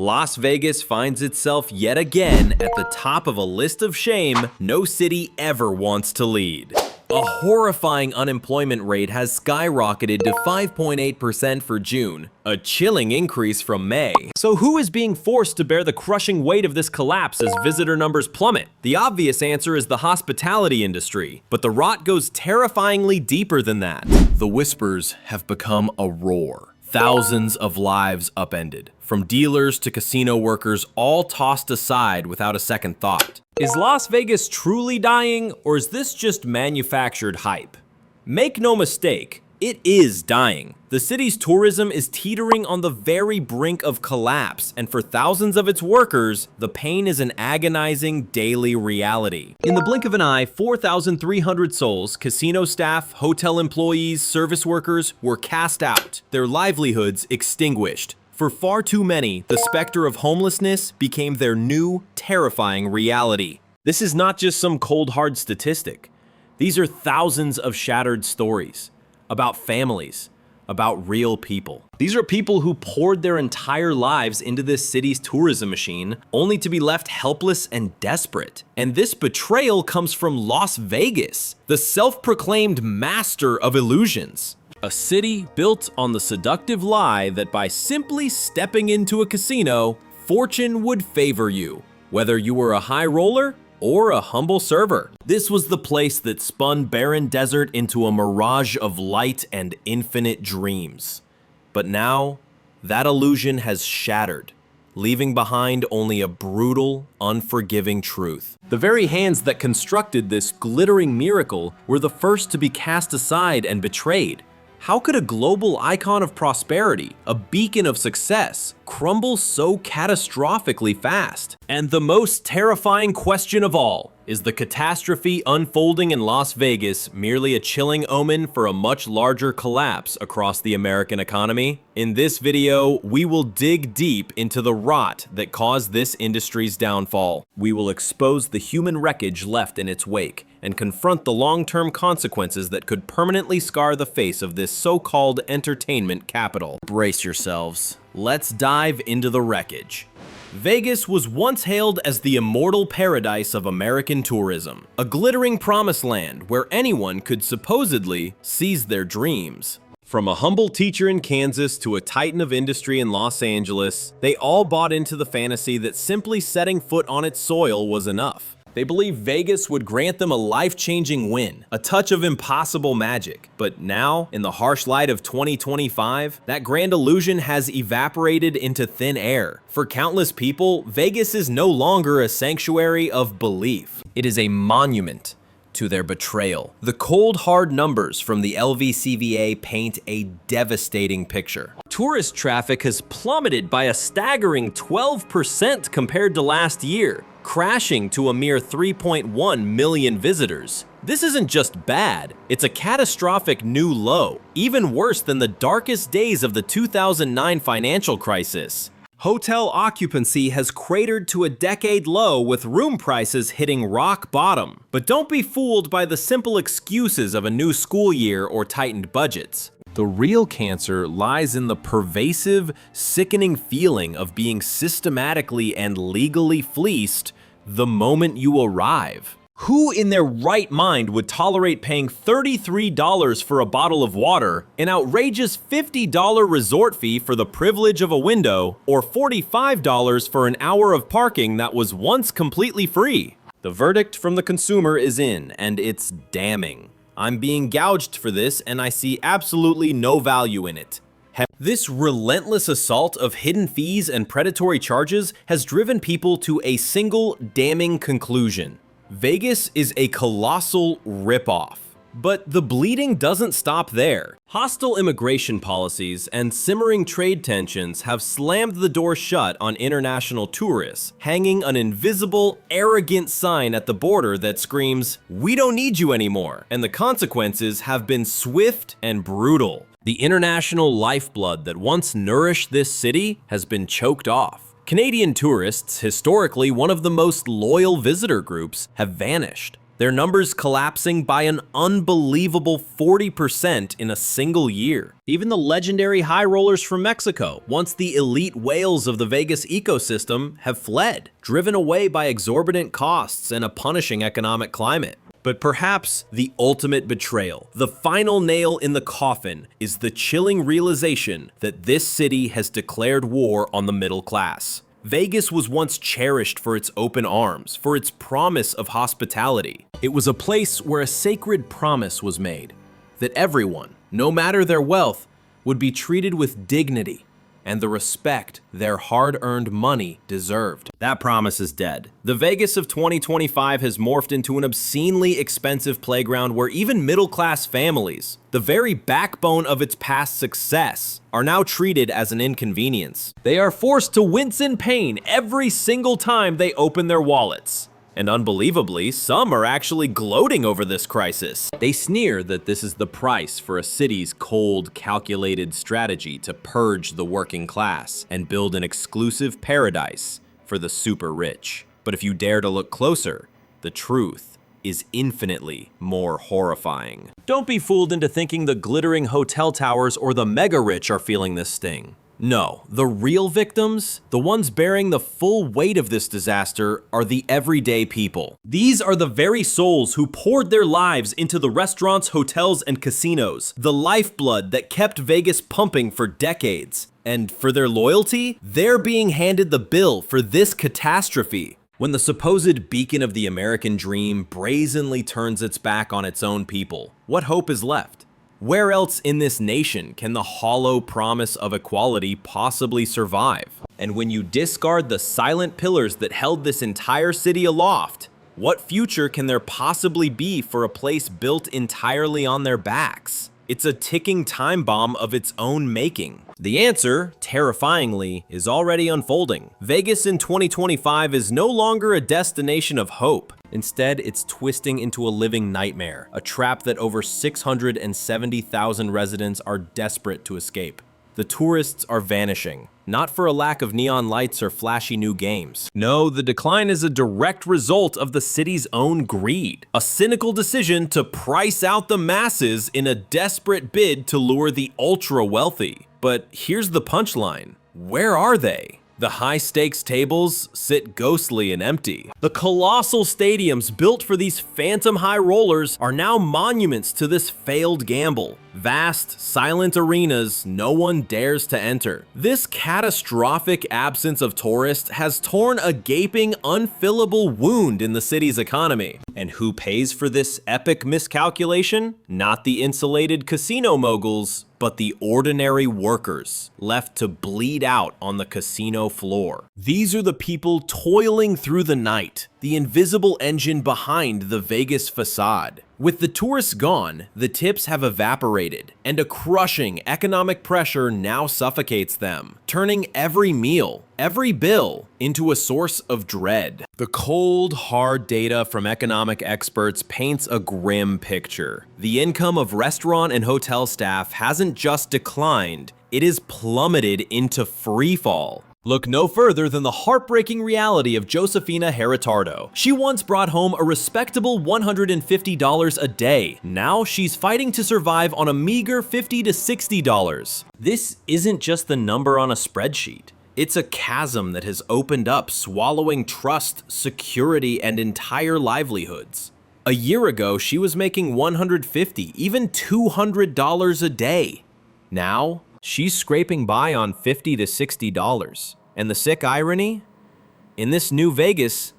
Las Vegas finds itself yet again at the top of a list of shame no city ever wants to lead. A horrifying unemployment rate has skyrocketed to 5.8% for June, a chilling increase from May. So who is being forced to bear the crushing weight of this collapse as visitor numbers plummet? The obvious answer is the hospitality industry, but the rot goes terrifyingly deeper than that. The whispers have become a roar. Thousands of lives upended, from dealers to casino workers, all tossed aside without a second thought. Is Las Vegas truly dying, or is this just manufactured hype? Make no mistake, it is dying. The city's tourism is teetering on the very brink of collapse, and for thousands of its workers, the pain is an agonizing daily reality. In the blink of an eye, 4,300 souls, casino staff, hotel employees, service workers, were cast out, their livelihoods extinguished. For far too many, the specter of homelessness became their new, terrifying reality. This is not just some cold, hard statistic. These are thousands of shattered stories about families, about real people. These are people who poured their entire lives into this city's tourism machine, only to be left helpless and desperate. And this betrayal comes from Las Vegas, the self-proclaimed master of illusions. A city built on the seductive lie that by simply stepping into a casino, fortune would favor you, whether you were a high roller or a humble server. This was the place that spun barren desert into a mirage of light and infinite dreams. But now, that illusion has shattered, leaving behind only a brutal, unforgiving truth. The very hands that constructed this glittering miracle were the first to be cast aside and betrayed. How could a global icon of prosperity, a beacon of success, crumble so catastrophically fast? And the most terrifying question of all, is the catastrophe unfolding in Las Vegas merely a chilling omen for a much larger collapse across the American economy? In this video, we will dig deep into the rot that caused this industry's downfall. We will expose the human wreckage left in its wake and confront the long-term consequences that could permanently scar the face of this so-called entertainment capital. Brace yourselves. Let's dive into the wreckage. Vegas was once hailed as the immortal paradise of American tourism, a glittering promised land where anyone could supposedly seize their dreams. From a humble teacher in Kansas to a titan of industry in Los Angeles, they all bought into the fantasy that simply setting foot on its soil was enough. They believed Vegas would grant them a life-changing win, a touch of impossible magic. But now, in the harsh light of 2025, that grand illusion has evaporated into thin air. For countless people, Vegas is no longer a sanctuary of belief. It is a monument to their betrayal. The cold, hard numbers from the LVCVA paint a devastating picture. Tourist traffic has plummeted by a staggering 12% compared to last year, crashing to a mere 3.1 million visitors. This isn't just bad, it's a catastrophic new low, even worse than the darkest days of the 2009 financial crisis. Hotel occupancy has cratered to a decade low, with room prices hitting rock bottom. But don't be fooled by the simple excuses of a new school year or tightened budgets. The real cancer lies in the pervasive, sickening feeling of being systematically and legally fleeced the moment you arrive. Who in their right mind would tolerate paying $33 for a bottle of water, an outrageous $50 resort fee for the privilege of a window, or $45 for an hour of parking that was once completely free? The verdict from the consumer is in, and it's damning. I'm being gouged for this, and I see absolutely no value in it. This relentless assault of hidden fees and predatory charges has driven people to a single damning conclusion. Vegas is a colossal ripoff. But the bleeding doesn't stop there. Hostile immigration policies and simmering trade tensions have slammed the door shut on international tourists, hanging an invisible, arrogant sign at the border that screams, "We don't need you anymore." And the consequences have been swift and brutal. The international lifeblood that once nourished this city has been choked off. Canadian tourists, historically one of the most loyal visitor groups, have vanished. their numbers collapsing by an unbelievable 40% in a single year. Even the legendary high rollers from Mexico, once the elite whales of the Vegas ecosystem, have fled, driven away by exorbitant costs and a punishing economic climate. But perhaps the ultimate betrayal, the final nail in the coffin, is the chilling realization that this city has declared war on the middle class. Vegas was once cherished for its open arms, for its promise of hospitality. It was a place where a sacred promise was made, that everyone, no matter their wealth, would be treated with dignity and the respect their hard-earned money deserved. That promise is dead. The Vegas of 2025 has morphed into an obscenely expensive playground where even middle-class families, the very backbone of its past success, are now treated as an inconvenience. They are forced to wince in pain every single time they open their wallets. And unbelievably, some are actually gloating over this crisis. They sneer that this is the price for a city's cold, calculated strategy to purge the working class and build an exclusive paradise for the super rich. But if you dare to look closer, the truth is infinitely more horrifying. Don't be fooled into thinking the glittering hotel towers or the mega rich are feeling this sting. No, the real victims, the ones bearing the full weight of this disaster, are the everyday people. These are the very souls who poured their lives into the restaurants, hotels, and casinos, the lifeblood that kept Vegas pumping for decades. And for their loyalty, they're being handed the bill for this catastrophe. When the supposed beacon of the American dream brazenly turns its back on its own people, what hope is left? Where else in this nation can the hollow promise of equality possibly survive? And when you discard the silent pillars that held this entire city aloft, what future can there possibly be for a place built entirely on their backs? It's a ticking time bomb of its own making. The answer, terrifyingly, is already unfolding. Vegas in 2025 is no longer a destination of hope. Instead, it's twisting into a living nightmare, a trap that over 670,000 residents are desperate to escape. The tourists are vanishing, not for a lack of neon lights or flashy new games. No, the decline is a direct result of the city's own greed, a cynical decision to price out the masses in a desperate bid to lure the ultra-wealthy. But here's the punchline. Where are they? The high-stakes tables sit ghostly and empty. The colossal stadiums built for these phantom high rollers are now monuments to this failed gamble. Vast, silent arenas no one dares to enter. This catastrophic absence of tourists has torn a gaping, unfillable wound in the city's economy. And who pays for this epic miscalculation? Not the insulated casino moguls, but the ordinary workers left to bleed out on the casino floor. These are the people toiling through the night, the invisible engine behind the Vegas facade. With the tourists gone, the tips have evaporated, and a crushing economic pressure now suffocates them, turning every meal, every bill, into a source of dread. The cold, hard data from economic experts paints a grim picture. The income of restaurant and hotel staff hasn't just declined, it is plummeted into freefall. Look no further than the heartbreaking reality of Josefina Heritardo. She once brought home a respectable $150 a day. Now she's fighting to survive on a meager $50 to $60. This isn't just the number on a spreadsheet. It's a chasm that has opened up, swallowing trust, security, and entire livelihoods. A year ago, she was making $150, even $200 a day. Now, she's scraping by on $50 to $60. And the sick irony? In this new Vegas,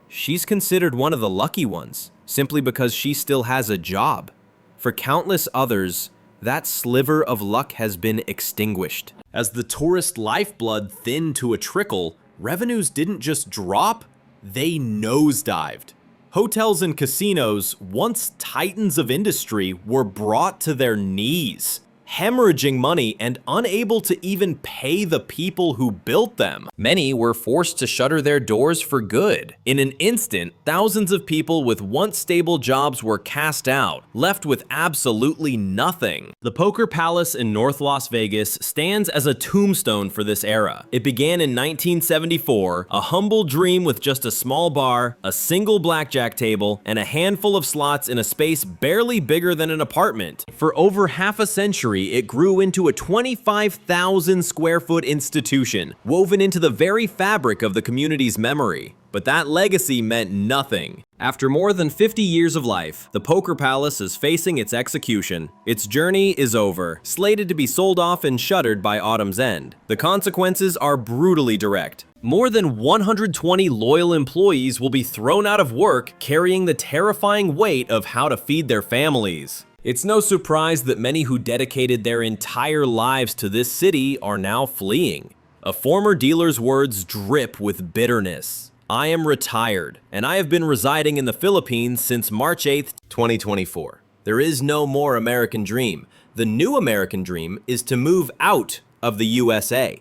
she's considered one of the lucky ones, simply because she still has a job. For countless others, that sliver of luck has been extinguished. As the tourist lifeblood thinned to a trickle, revenues didn't just drop, they nosedived. Hotels and casinos, once titans of industry, were brought to their knees. hemorrhaging money and unable to even pay the people who built them. Many were forced to shutter their doors for good. In an instant, thousands of people with once stable jobs were cast out, left with absolutely nothing. The Poker Palace in North Las Vegas stands as a tombstone for this era. It began in 1974, a humble dream with just a small bar, a single blackjack table, and a handful of slots in a space barely bigger than an apartment. For over half a century, it grew into a 25,000 square foot institution, woven into the very fabric of the community's memory. But that legacy meant nothing. After more than 50 years of life, the Poker Palace is facing its execution. Its journey is over, slated to be sold off and shuttered by autumn's end. The consequences are brutally direct. More than 120 loyal employees will be thrown out of work, carrying the terrifying weight of how to feed their families. It's no surprise that many who dedicated their entire lives to this city are now fleeing. A former dealer's words drip with bitterness. "I am retired, and I have been residing in the Philippines since March 8th, 2024. There is no more American dream. The new American dream is to move out of the USA.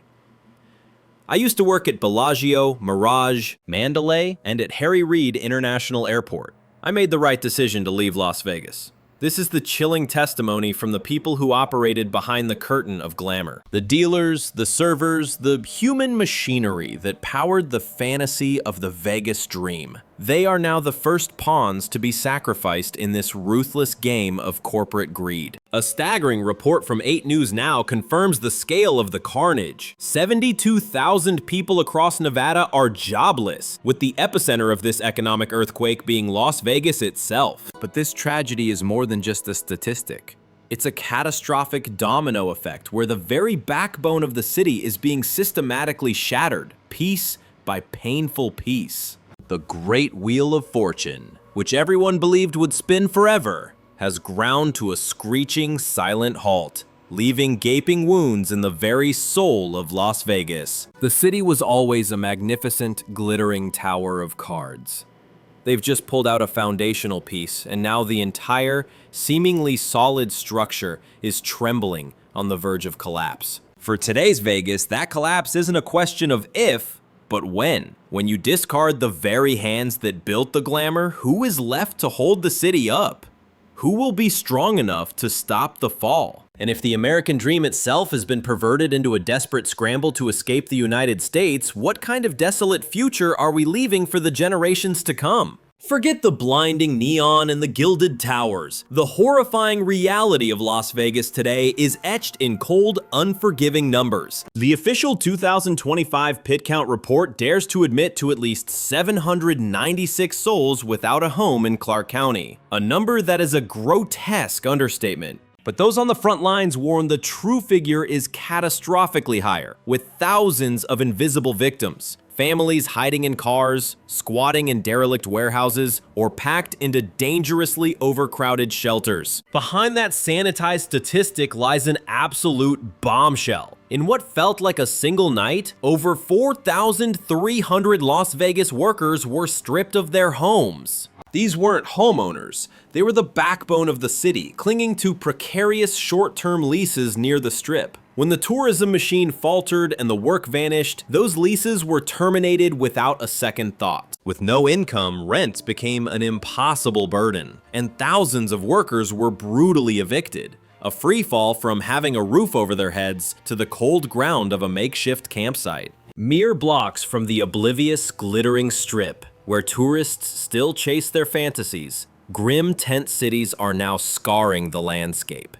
I used to work at Bellagio, Mirage, Mandalay, and at Harry Reid International Airport. I made the right decision to leave Las Vegas." This is the chilling testimony from the people who operated behind the curtain of glamour. The dealers, the servers, the human machinery that powered the fantasy of the Vegas dream. They are now the first pawns to be sacrificed in this ruthless game of corporate greed. A staggering report from 8 News Now confirms the scale of the carnage. 72,000 people across Nevada are jobless, with the epicenter of this economic earthquake being Las Vegas itself. But this tragedy is more than just a statistic. It's a catastrophic domino effect where the very backbone of the city is being systematically shattered, piece by painful piece. The great wheel of fortune, which everyone believed would spin forever, has ground to a screeching, silent halt, leaving gaping wounds in the very soul of Las Vegas. The city was always a magnificent, glittering tower of cards. They've just pulled out a foundational piece, and now the entire, seemingly solid structure is trembling on the verge of collapse. For today's Vegas, that collapse isn't a question of if, but when. When you discard the very hands that built the glamour, who is left to hold the city up? Who will be strong enough to stop the fall? And if the American dream itself has been perverted into a desperate scramble to escape the United States, what kind of desolate future are we leaving for the generations to come? Forget the blinding neon and the gilded towers. The horrifying reality of Las Vegas today is etched in cold, unforgiving numbers. The official 2025 pit count report dares to admit to at least 796 souls without a home in Clark County, a number that is a grotesque understatement. But those on the front lines warn the true figure is catastrophically higher, with thousands of invisible victims. Families hiding in cars, squatting in derelict warehouses, or packed into dangerously overcrowded shelters. Behind that sanitized statistic lies an absolute bombshell. In what felt like a single night, over 4,300 Las Vegas workers were stripped of their homes. These weren't homeowners. They were the backbone of the city, clinging to precarious short-term leases near the Strip. When the tourism machine faltered and the work vanished, those leases were terminated without a second thought. With no income, rent became an impossible burden, and thousands of workers were brutally evicted. A free fall from having a roof over their heads to the cold ground of a makeshift campsite. Mere blocks from the oblivious, glittering Strip, where tourists still chase their fantasies, grim tent cities are now scarring the landscape.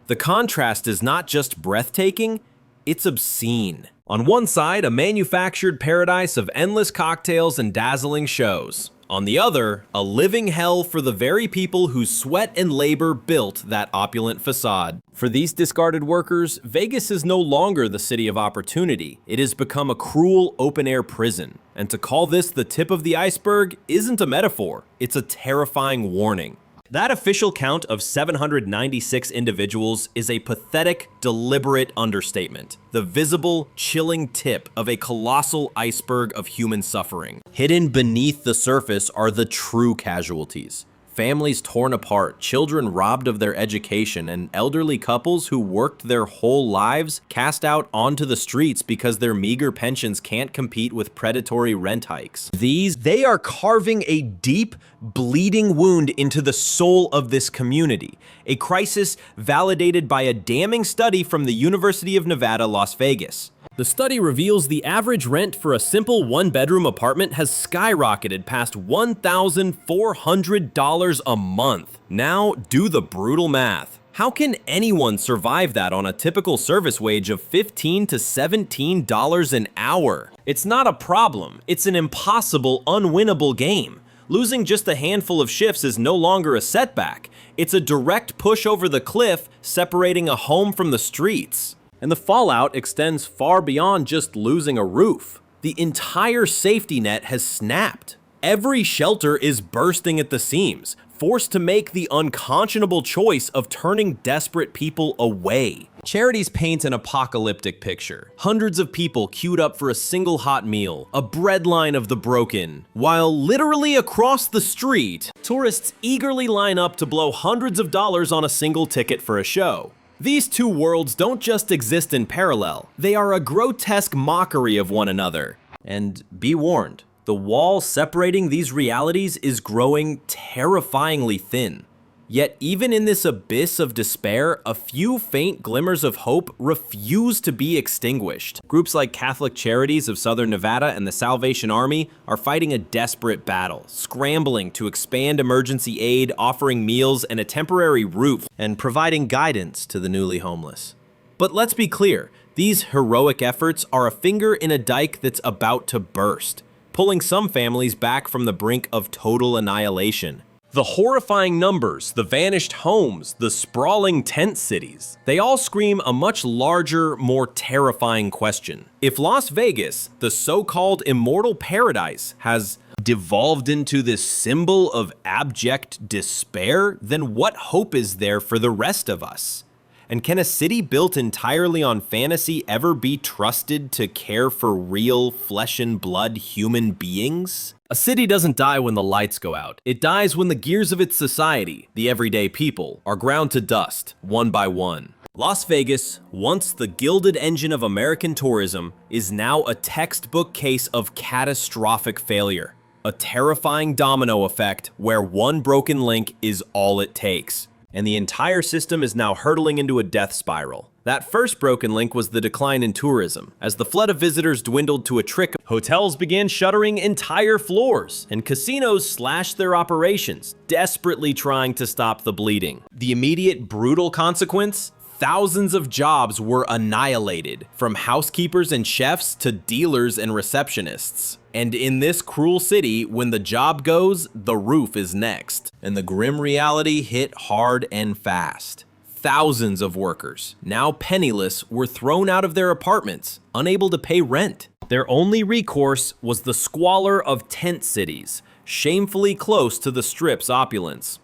The contrast is not just breathtaking, it's obscene. On one side, a manufactured paradise of endless cocktails and dazzling shows. On the other, a living hell for the very people whose sweat and labor built that opulent facade. For these discarded workers, Vegas is no longer the city of opportunity. It has become a cruel open-air prison. And to call this the tip of the iceberg isn't a metaphor, it's a terrifying warning. That official count of 796 individuals is a pathetic, deliberate understatement. The visible, chilling tip of a colossal iceberg of human suffering. Hidden beneath the surface are the true casualties. Families torn apart, children robbed of their education, and elderly couples who worked their whole lives cast out onto the streets because their meager pensions can't compete with predatory rent hikes. They are carving a deep, bleeding wound into the soul of this community, a crisis validated by a damning study from the University of Nevada, Las Vegas. The study reveals the average rent for a simple one-bedroom apartment has skyrocketed past $1,400 a month. Now, do the brutal math. How can anyone survive that on a typical service wage of $15 to $17 an hour? It's not a problem. It's an impossible, unwinnable game. Losing just a handful of shifts is no longer a setback. It's a direct push over the cliff, separating a home from the streets. And the fallout extends far beyond just losing a roof. The entire safety net has snapped. Every shelter is bursting at the seams, forced to make the unconscionable choice of turning desperate people away. Charities paint an apocalyptic picture. Hundreds of people queued up for a single hot meal, a breadline of the broken, while literally across the street, tourists eagerly line up to blow hundreds of dollars on a single ticket for a show. These two worlds don't just exist in parallel, they are a grotesque mockery of one another. And be warned, the wall separating these realities is growing terrifyingly thin. Yet even in this abyss of despair, a few faint glimmers of hope refuse to be extinguished. Groups like Catholic Charities of Southern Nevada and the Salvation Army are fighting a desperate battle, scrambling to expand emergency aid, offering meals and a temporary roof, and providing guidance to the newly homeless. But let's be clear, these heroic efforts are a finger in a dike that's about to burst, pulling some families back from the brink of total annihilation. The horrifying numbers, the vanished homes, the sprawling tent cities, they all scream a much larger, more terrifying question. If Las Vegas, the so-called immortal paradise, has devolved into this symbol of abject despair, then what hope is there for the rest of us? And can a city built entirely on fantasy ever be trusted to care for real flesh and blood human beings? A city doesn't die when the lights go out. It dies when the gears of its society, the everyday people, are ground to dust, one by one. Las Vegas, once the gilded engine of American tourism, is now a textbook case of catastrophic failure. A terrifying domino effect where one broken link is all it takes. And the entire system is now hurtling into a death spiral. That first broken link was the decline in tourism. As the flood of visitors dwindled to a trickle, hotels began shuttering entire floors, and casinos slashed their operations, desperately trying to stop the bleeding. The immediate brutal consequence? Thousands of jobs were annihilated, from housekeepers and chefs to dealers and receptionists. And in this cruel city, when the job goes, the roof is next. And the grim reality hit hard and fast. Thousands of workers, now penniless, were thrown out of their apartments, unable to pay rent. Their only recourse was the squalor of tent cities, shamefully close to the Strip's opulence.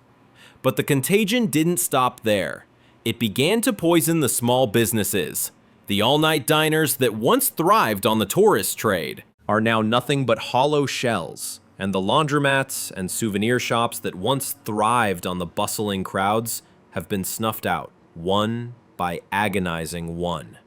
But the contagion didn't stop there. It began to poison the small businesses. The all-night diners that once thrived on the tourist trade are now nothing but hollow shells, and the laundromats and souvenir shops that once thrived on the bustling crowds have been snuffed out, one by agonizing one.